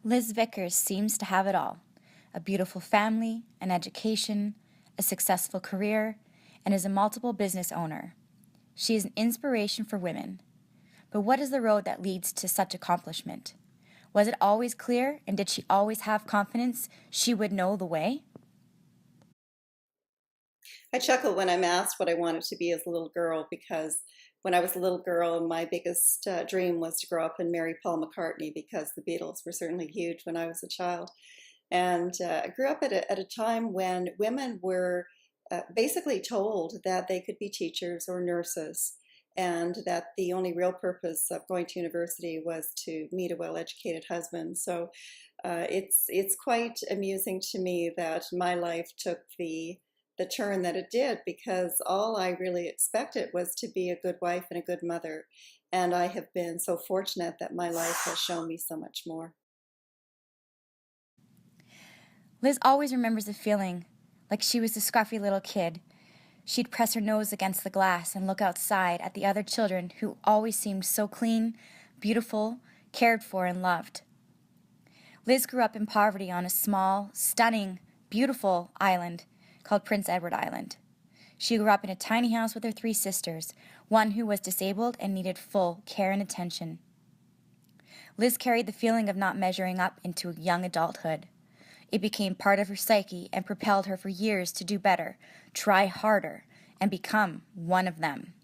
Liz Vickers seems to have it all: a beautiful family, an education, a successful career, and is a multiple business owner. She is an inspiration for women. But what is the road that leads to such accomplishment? Was it always clear, and did she always have confidence she would know the way? I chuckle when I'm asked what I wanted to be as a little girl because when I was a little girl, my biggest dream was to grow up and marry Paul McCartney because the Beatles were certainly huge when I was a child. And I grew up at a time when women were basically told that they could be teachers or nurses and that the only real purpose of going to university was to meet a well-educated husband. So it's quite amusing to me that my life took the turn that it did because all I really expected was to be a good wife and a good mother. And I have been so fortunate that my life has shown me so much more. Liz always remembers the feeling like she was a scruffy little kid. She'd press her nose against the glass and look outside at the other children who always seemed so clean, beautiful, cared for, and loved. Liz grew up in poverty on a small, stunning, beautiful island called Prince Edward Island. She grew up in a tiny house with her three sisters, one who was disabled and needed full care and attention. Liz carried the feeling of not measuring up into young adulthood. It became part of her psyche and propelled her for years to do better, try harder, and become one of them.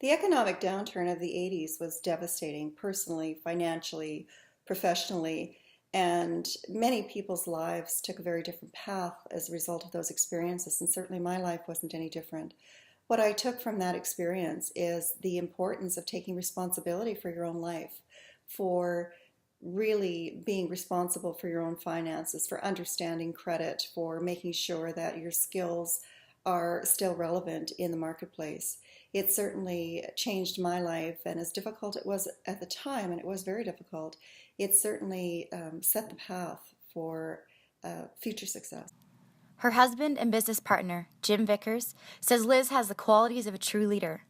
The economic downturn of the 80s was devastating personally, financially, professionally, and many people's lives took a very different path as a result of those experiences, and certainly my life wasn't any different. What I took from that experience is the importance of taking responsibility for your own life, for really being responsible for your own finances, for understanding credit, for making sure that your skills are still relevant in the marketplace. It certainly changed my life, and as difficult it was at the time, and it was very difficult, it certainly set the path for future success. Her husband and business partner, Jim Vickers, says Liz has the qualities of a true leader.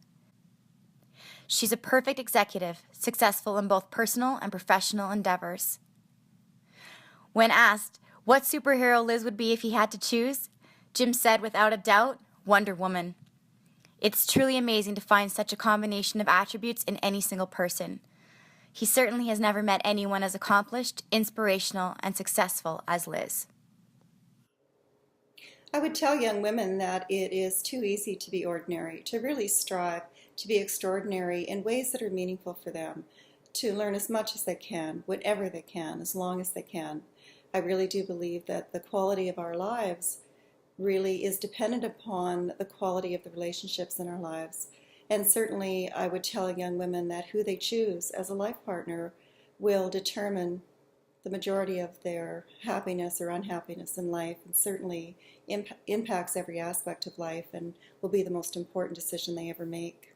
She's a perfect executive, successful in both personal and professional endeavors. When asked what superhero Liz would be if he had to choose, Jim said without a doubt, Wonder Woman. It's truly amazing to find such a combination of attributes in any single person. He certainly has never met anyone as accomplished, inspirational, and successful as Liz. I would tell young women that it is too easy to be ordinary, to really strive to be extraordinary in ways that are meaningful for them, to learn as much as they can, whatever they can, as long as they can. I really do believe that the quality of our lives really is dependent upon the quality of the relationships in our lives. And certainly, I would tell young women that who they choose as a life partner will determine the majority of their happiness or unhappiness in life, and certainly impacts every aspect of life and will be the most important decision they ever make.